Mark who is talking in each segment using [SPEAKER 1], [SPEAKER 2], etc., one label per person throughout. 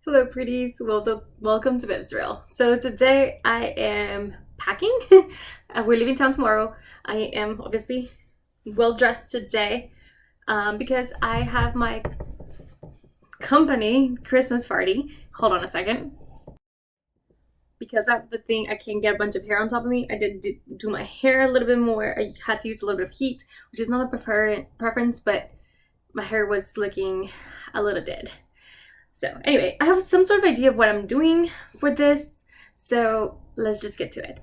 [SPEAKER 1] Hello, pretties. Welcome to Israel. So today I am packing. We're leaving town tomorrow. I am obviously well dressed today because I have my company Christmas party. Hold on a second. Because that's the thing, I can't get a bunch of hair on top of me. I did do my hair a little bit more. I had to use a little bit of heat, which is not my preference, but my hair was looking a little dead. So anyway, I have some sort of idea of what I'm doing for this. So let's just get to it.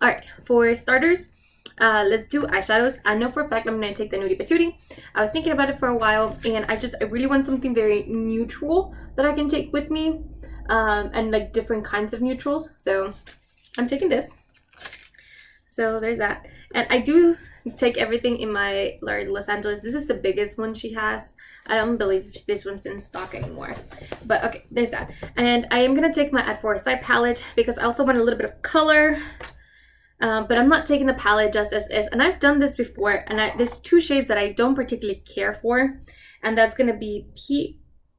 [SPEAKER 1] All right, for starters, let's do eyeshadows. I know for a fact I'm gonna take the Nudie Patootie. I was thinking about it for a while, and I really want something very neutral that I can take with me, and like different kinds of neutrals. So I'm taking this. So there's that, and I do take everything in my Los Angeles. This is the biggest one she has. I don't believe this one's in stock anymore. But okay, there's that. And I am going to take my At Foresight palette because I also want a little bit of color. But I'm not taking the palette just as is. And I've done this before. And there's two shades that I don't particularly care for. And that's going to be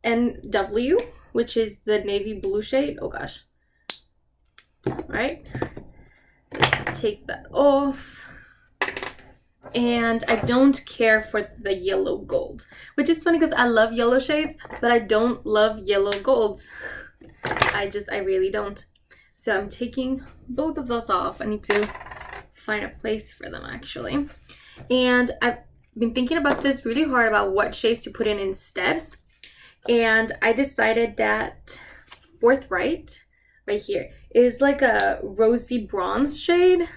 [SPEAKER 1] PNW, which is the navy blue shade. Oh gosh. All right. Let's take that off. And I don't care for the yellow gold, which is funny because I love yellow shades, but I don't love yellow golds. I really don't. So I'm taking both of those off. I need to find a place for them actually. And I've been thinking about this really hard about what shades to put in instead. And I decided that Forthright right here is like a rosy bronze shade.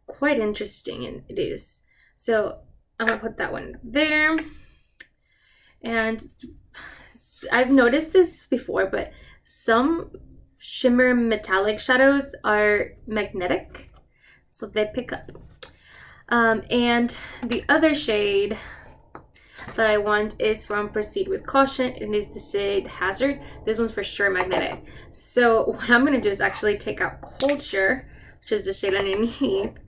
[SPEAKER 1] Quite interesting, and it is. So I'm gonna put that one there. And I've noticed this before, but some shimmer metallic shadows are magnetic, so they pick up. And the other shade that I want is from Proceed with Caution. It is the shade Hazard. This one's for sure magnetic. So what I'm gonna do is actually take out Culture, which is the shade underneath,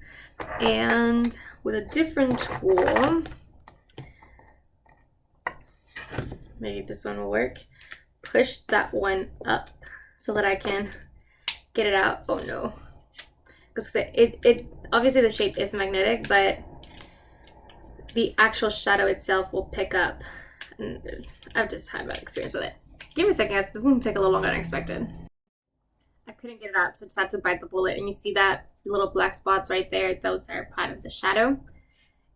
[SPEAKER 1] and with a different tool, maybe this one will work, push that one up so that I can get it out. Oh no, because it obviously the shape is magnetic, but the actual shadow itself will pick up. And I've just had bad experience with it. Give me a second, guys. This is gonna take a little longer than I expected. I couldn't get it out, so I just had to bite the bullet. And you see that little black spots right there? Those are part of the shadow.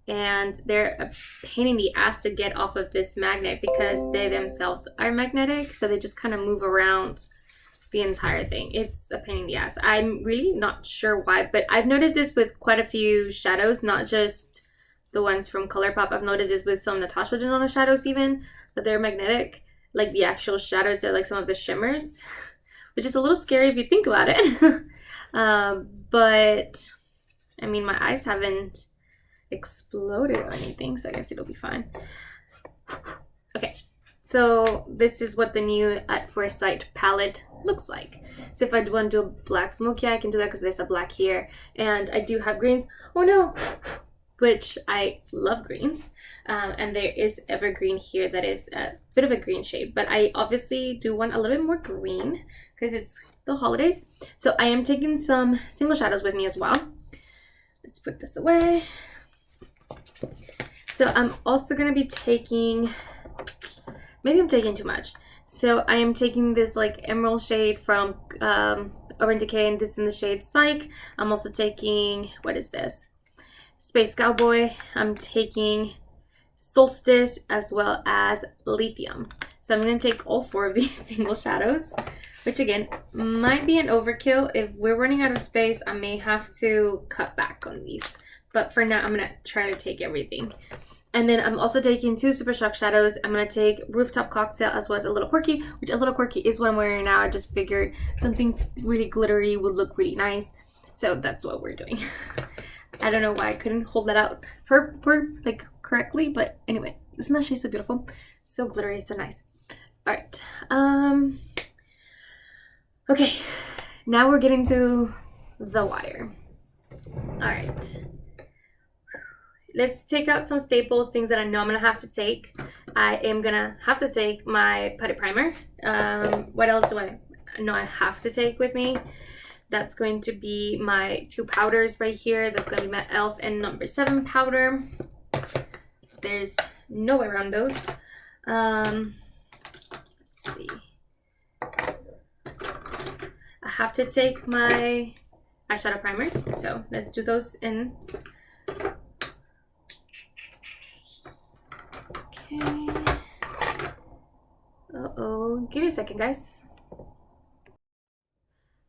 [SPEAKER 1] And they're a pain in the ass to get off of this magnet because they themselves are magnetic. So they just kind of move around the entire thing. It's a pain in the ass. I'm really not sure why, but I've noticed this with quite a few shadows, not just the ones from ColourPop. I've noticed this with some Natasha Denona shadows even, that they're magnetic. Like the actual shadows are like some of the shimmers, which is a little scary if you think about it. But I mean, my eyes haven't exploded or anything, so I guess it'll be fine. Okay, so this is what the new At Foresight palette looks like. So if I want to do a black smoky eye, I can do that because there's a black here, and I do have greens. Oh no, which I love greens, and there is evergreen here that is a bit of a green shade, but I obviously do want a little bit more green because it's the holidays. So I am taking some single shadows with me as well. Let's put this away. So I'm also going to be taking, maybe I'm taking too much. So I am taking this like emerald shade from Urban Decay, and this in the shade Psych. I'm also taking, what is this? Space Cowboy. I'm taking Solstice as well as Lithium. So I'm going to take all four of these single shadows, which again might be an overkill. If we're running out of space, I may have to cut back on these. But for now, I'm going to try to take everything. And then I'm also taking two Super Shock shadows. I'm going to take Rooftop Cocktail as well as A Little Quirky, which A Little Quirky is what I'm wearing now. I just figured something really glittery would look really nice. So that's what we're doing. I don't know why I couldn't hold that out like correctly, but anyway, isn't that shade so beautiful? So glittery, so nice. All right. Okay, now we're getting to the wire. All right. let's take out some staples, things that I know I'm gonna have to take. I am gonna have to take my putty primer. What else do I know I have to take with me? That's going to be my 2 powders right here. That's going to be my e.l.f. and number 7 powder. There's no way around those. Let's see. I have to take my eyeshadow primers. So let's do those in. Okay. Uh-oh. Give me a second, guys.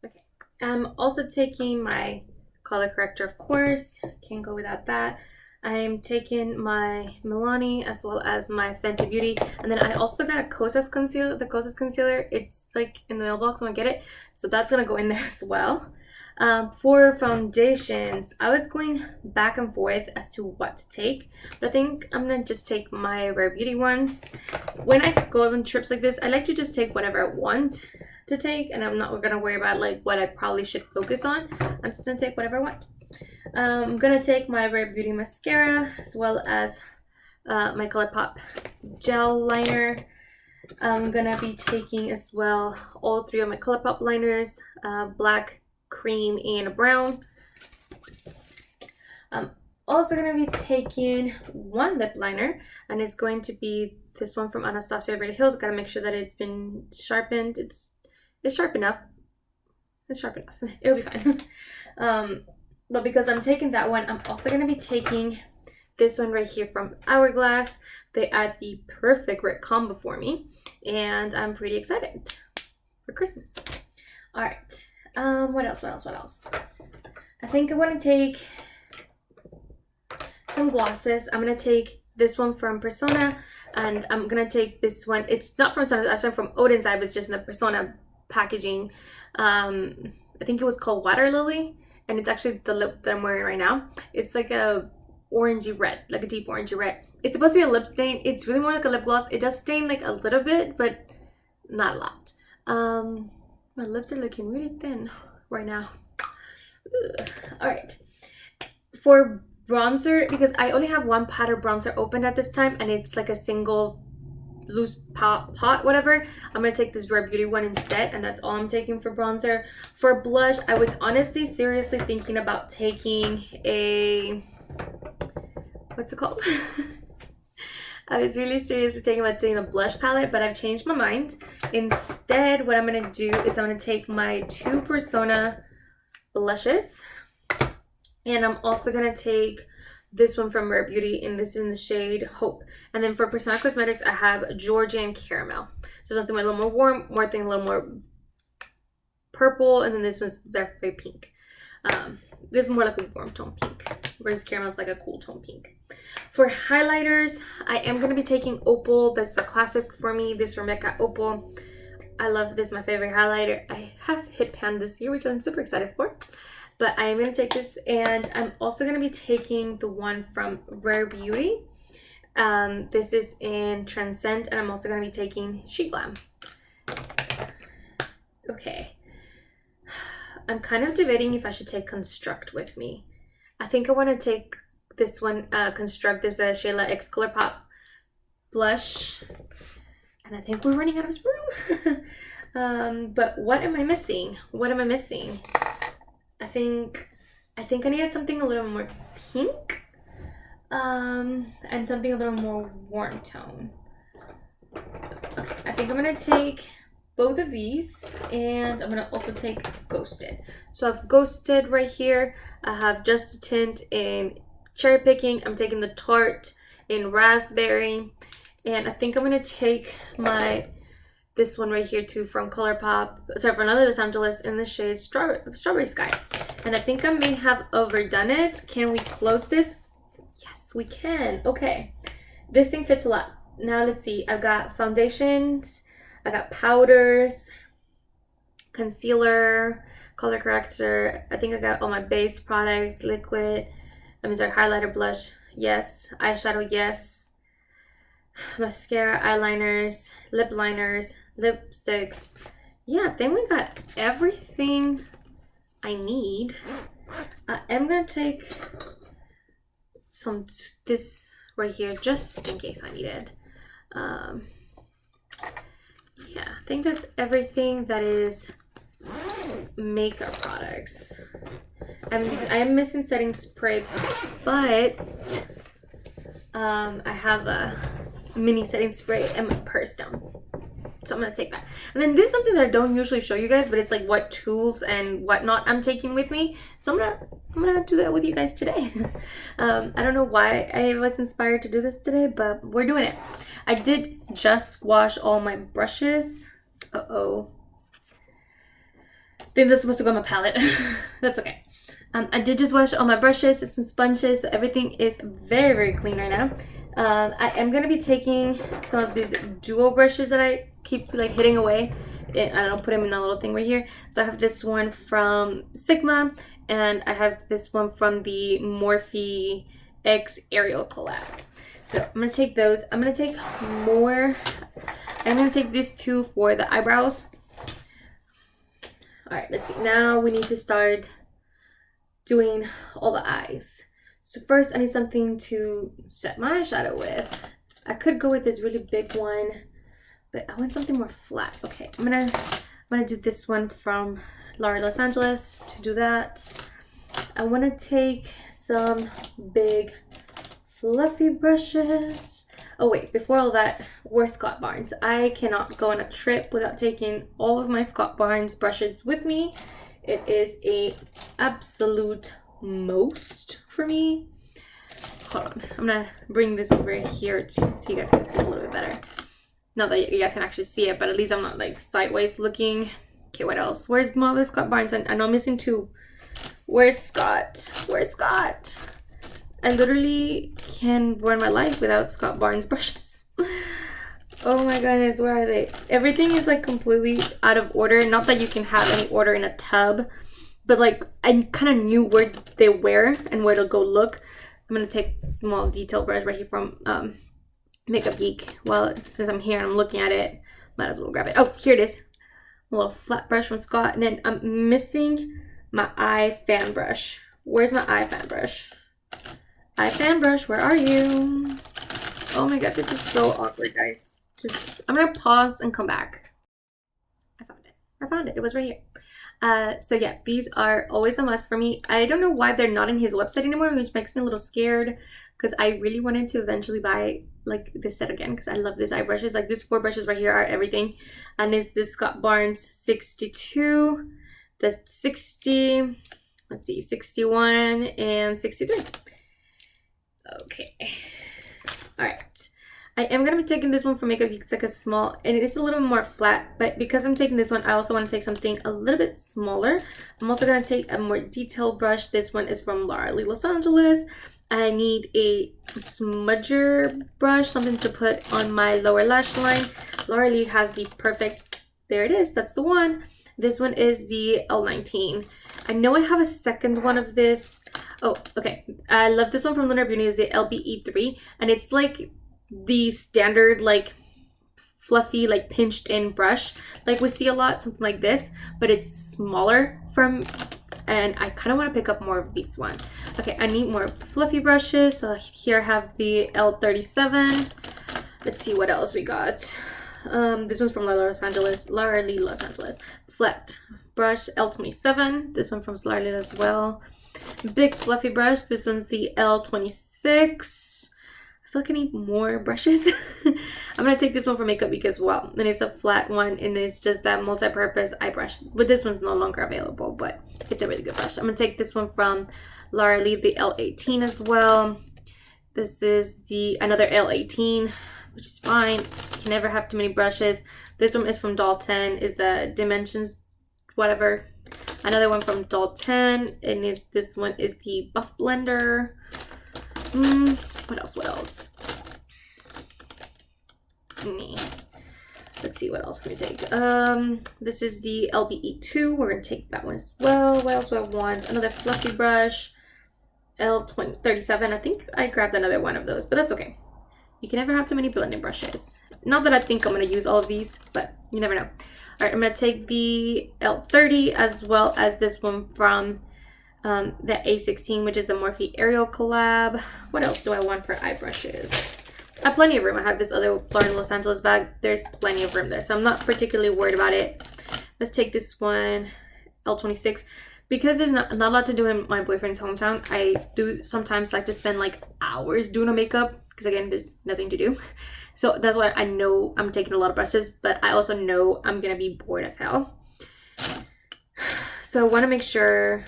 [SPEAKER 1] Okay. I'm also taking my color corrector, of course. Can't go without that. I'm taking my Milani as well as my Fenty Beauty, and then I also got a Kosas concealer. The Kosas concealer, it's like in the mailbox when I get it, so that's gonna go in there as well. For foundations, I was going back and forth as to what to take, but I think I'm gonna just take my Rare Beauty ones. When I go on trips like this, I like to just take whatever I want to take, and I'm not gonna worry about like what I probably should focus on. I'm just gonna take whatever I want. I'm gonna take my Rare Beauty mascara as well as my ColourPop gel liner. I'm gonna be taking as well all 3 of my ColourPop liners, black, cream, and brown. I'm also gonna be taking 1 lip liner, and it's going to be this one from Anastasia Beverly Hills. I gotta make sure that it's been sharpened. It's sharp enough. It's sharp enough. It'll be fine. But because I'm taking that one, I'm also going to be taking this one right here from Hourglass. They add the perfect red combo for me, and I'm pretty excited for Christmas. All right. What else? I think I want to take some glosses. I'm going to take this one from Persona, and I'm going to take this one. It's not from Persona, it's actually from Odin's Eye, but it's just in the Persona packaging. I think it was called Water Lily. And it's actually the lip that I'm wearing right now. It's like a orangey red, like a deep orangey red. It's supposed to be a lip stain. It's really more like a lip gloss. It does stain like a little bit, but not a lot. My lips are looking really thin right now. Ugh. All right. For bronzer, because I only have 1 powder bronzer open at this time, and it's like a single loose pot, whatever, I'm gonna take this Rare Beauty one instead, and that's all I'm taking for bronzer. For blush, I was honestly seriously thinking about taking a, what's it called? I was really seriously thinking about taking a blush palette, but I've changed my mind. Instead, what I'm gonna do is I'm gonna take my 2 Persona blushes, and I'm also gonna take this one from Rare Beauty, and this is in the shade Hope. And then for Persona Cosmetics, I have Georgian Caramel. So something a little more warm, a little more purple, and then this one's very pink. This is more like a warm tone pink, whereas Caramel is like a cool tone pink. For highlighters, I am going to be taking Opal. That's a classic for me, this from Mecca Opal. I love this, my favorite highlighter. I have hit pan this year, which I'm super excited for. But I am going to take this, and I'm also going to be taking the one from Rare Beauty. This is in Transcend, and I'm also going to be taking Sheet Glam. Okay. I'm kind of debating if I should take Construct with me. I think I want to take this one, Construct. This is a Shayla X ColourPop blush. And I think we're running out of room. But what am I missing? I think I needed something a little more pink, and something a little more warm tone. Okay, I think I'm gonna take both of these, and I'm gonna also take Ghosted. So I've Ghosted right here. I have Just a Tint in Cherry Picking. I'm taking the Tarte in Raspberry, and I think I'm gonna take this one right here too from ColourPop, sorry, for another Los Angeles in the shade Strawberry Sky. And I think I may have overdone it. Can we close this? Yes, we can. Okay, this thing fits a lot. Now let's see, I've got foundations, I got powders, concealer, color corrector. I think I got all my base products, liquid, highlighter, blush, yes, eyeshadow, yes, mascara, eyeliners, lip liners, lipsticks. Yeah, I think we got everything I need. I am gonna take this right here just in case I need it. Yeah, I think that's everything that is makeup products. I am missing setting spray, but I have a mini setting spray in my purse down, so I'm gonna take that. And then this is something that I don't usually show you guys, but it's like what tools and whatnot I'm taking with me, so I'm gonna do that with you guys today. I don't know why I was inspired to do this today, but we're doing it. I did just wash all my brushes. I think that's supposed to go on my palette. That's okay. I did just wash all my brushes and some sponges, so everything is very, very clean right now. I am going to be taking some of these duo brushes that I keep like hitting away. I don't put them in a little thing right here. So I have this one from Sigma, and I have this one from the Morphe X Ariel collab. So I'm going to take those. I'm going to take more. I'm going to take these two for the eyebrows. All right, let's see. Now we need to start doing all the eyes. So first I need something to set my eyeshadow with. I could go with this really big one, but I want something more flat. Okay, I'm gonna do this one from L'Oreal Los Angeles to do that. I want to take some big fluffy brushes. Oh wait, before all that, where's Scott Barnes? I cannot go on a trip without taking all of my Scott Barnes brushes with me. It is a absolute must for me. Hold on, I'm gonna bring this over here so you guys can see a little bit better. Not that you guys can actually see it, but at least I'm not like sideways looking. Okay, what else? Where's my other Scott Barnes? I know I'm missing two. Where's Scott? Where's Scott? I literally can run my life without Scott Barnes brushes. Oh my goodness, where are they? Everything is like completely out of order. Not that you can have any order in a tub, but like I kind of knew where they were and where to go look. I'm gonna take a small detail brush right here from Makeup Geek. Well, since I'm here and I'm looking at it, might as well grab it. Oh, here it is. A little flat brush from Scott. And then I'm missing my eye fan brush. Where's my eye fan brush? Eye fan brush, where are you? Oh my god, this is so awkward, guys. I'm gonna pause and come back. I found it. It was right here. So yeah, these are always a must for me. I don't know why they're not in his website anymore, which makes me a little scared, because I really wanted to eventually buy like this set again, because I love these eye brushes. Like these 4 brushes right here are everything. And it's this Scott Barnes 62, the 60, let's see, 61 and 63. Okay, all right. I am going to be taking this one from Makeup Geek. It's like a small, and it is a little more flat, but because I'm taking this one, I also want to take something a little bit smaller. I'm also going to take a more detailed brush. This one is from L'Oreal Los Angeles. I need a smudger brush, something to put on my lower lash line. L'Oreal has the perfect, there it is, that's the one. This one is the L19. I know I have a second one of this. Oh, okay. I love this one from Lunar Beauty. Is the LBE3, and it's like the standard like fluffy like pinched in brush like we see a lot, something like this, but it's smaller from, and I kind of want to pick up more of this one. Okay, I need more fluffy brushes, so here I have the L37. Let's see what else we got. This one's from L'Oreal Los Angeles. Flat brush L27. This one from L'Oreal as well. Big fluffy brush. This one's the L26. I feel like I need more brushes. I'm gonna take this one for Makeup Geek as well. And it's a flat one, and it's just that multi-purpose eye brush. But this one's no longer available, but it's a really good brush. I'm gonna take this one from L'Oreal, the L18 as well. This is the another L18, which is fine. You can never have too many brushes. This one is from Dalton, is the Dimensions, whatever. Another one from Dalton, and this one is the Buff Blender. What else? Let's see, what else can we take? This is the LBE2. We're gonna take that one as well. What else do I want? Another fluffy brush. L37. I think I grabbed another one of those, but that's okay. You can never have too many blending brushes. Not that I think I'm gonna use all of these, but you never know. All right, I'm gonna take the L30 as well as this one from The A16, which is the Morphe Ariel collab. What else do I want for eye brushes? I have plenty of room. I have this other Lauren Los Angeles bag. There's plenty of room there, so I'm not particularly worried about it. Let's take this one, L26. Because there's not a lot to do in my boyfriend's hometown, I do sometimes like to spend like hours doing a makeup because again, there's nothing to do. So that's why I know I'm taking a lot of brushes, but I also know I'm gonna be bored as hell. So I want to make sure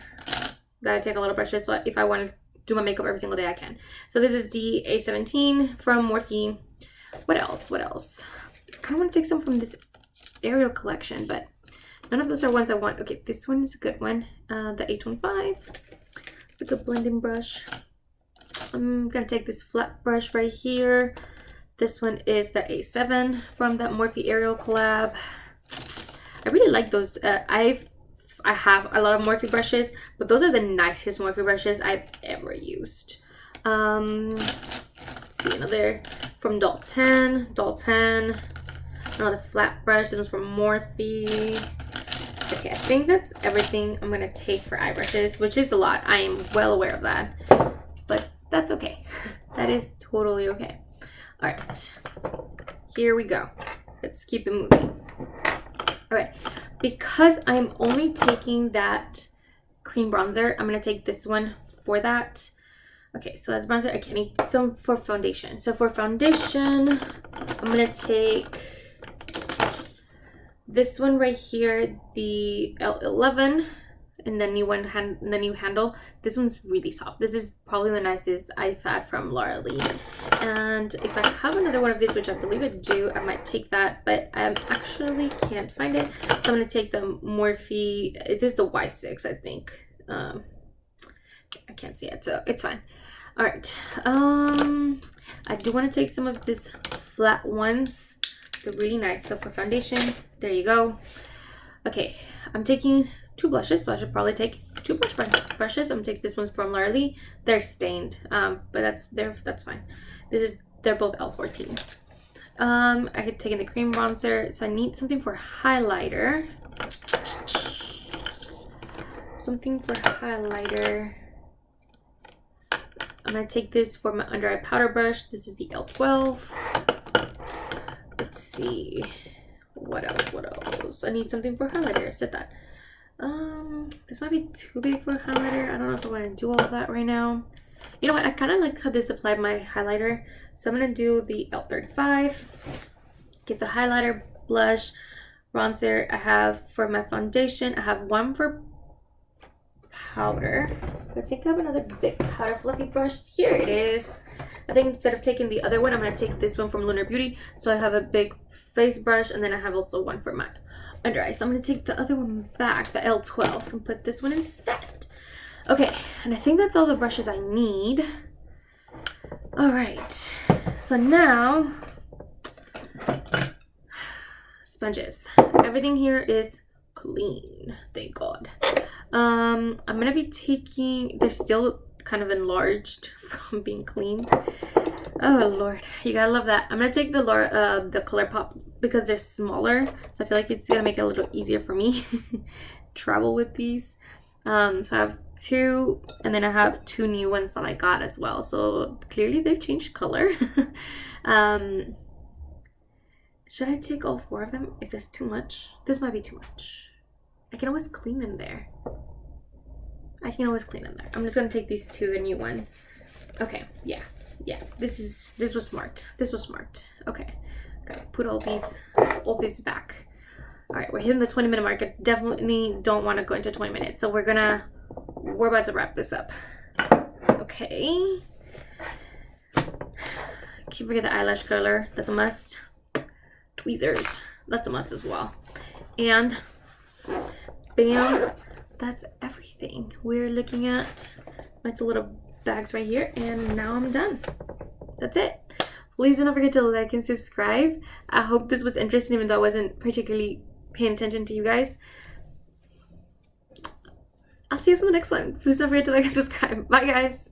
[SPEAKER 1] that I take a lot of brushes, so if I want to do my makeup every single day, I can. So this is the A17 from Morphe. What else? What else? I kind of want to take some from this Ariel collection, but none of those are ones I want. Okay, this one is a good one. The A25. It's a good blending brush. I'm gonna take this flat brush right here. This one is the A7 from that Morphe Ariel collab. I really like those. I have a lot of Morphe brushes, but those are the nicest Morphe brushes I've ever used. Let's see, another from Dalton. Another flat brush. This one's from Morphe. Okay, I think that's everything I'm gonna take for eye brushes, which is a lot. I am well aware of that, but that's okay. That is totally okay. All right, here we go. Let's keep it moving. All right, because I'm only taking that cream bronzer, I'm gonna take this one for that. Okay, so that's bronzer. Okay, I need some for foundation. So for foundation, I'm gonna take this one right here, the L11, and the new one, the new handle. This one's really soft. This is probably the nicest I've had from Laura Lee. And if I have another one of these, which I believe I do, I might take that, but I actually can't find it. So I'm gonna take the Morphe. It is the Y6, I think. I can't see it, so it's fine. All right. I do want to take some of these flat ones. They're really nice. So for foundation, there you go. Okay, I'm taking 2 blushes, so I should probably take 2 brushes. I'm gonna take this one's from Laura Lee. They're stained, but that's fine. They're both L14s. I had taken the cream bronzer, so I need something for highlighter. I'm gonna take this for my under eye powder brush. This is the L12. Let's see. What else? I need something for highlighter. I said that. This might be too big for a highlighter. I don't know if I want to do all of that right now. You know what? I kind of like how this applied my highlighter. So I'm going to do the L35. Okay, so highlighter, blush, bronzer. I have for my foundation. I have one for powder. I think I have another big powder fluffy brush. Here it is. I think instead of taking the other one, I'm going to take this one from Lunar Beauty. So I have a big face brush, and then I have also one for my under eye. So I'm going to take the other one back, the L12, and put this one instead. Okay, and I think that's all the brushes I need. All right, so now sponges. Everything here is clean, thank God. I'm gonna be taking, they're still kind of enlarged from being cleaned. Oh Lord, you gotta love that. I'm gonna take the ColourPop because they're smaller, so I feel like it's gonna make it a little easier for me travel with these. So I have 2, and then I have 2 new ones that I got as well. So clearly they've changed color. Should I take all 4 of them? Is this too much? This might be too much. I can always clean them there. I'm just gonna take these 2, the new ones. Okay, yeah. This was smart. Okay, gotta put all these back. All right, we're hitting the 20-minute mark. I definitely don't want to go into 20 minutes, so we're about to wrap this up. Okay. Can't forget the eyelash curler. That's a must. Tweezers. That's a must as well. And bam, that's everything. We're looking at my 2 little bags right here, and now I'm done. That's it. Please don't forget to like and subscribe. I hope this was interesting, even though I wasn't particularly paying attention to you guys. I'll see you in the next one. Please don't forget to like and subscribe. Bye guys.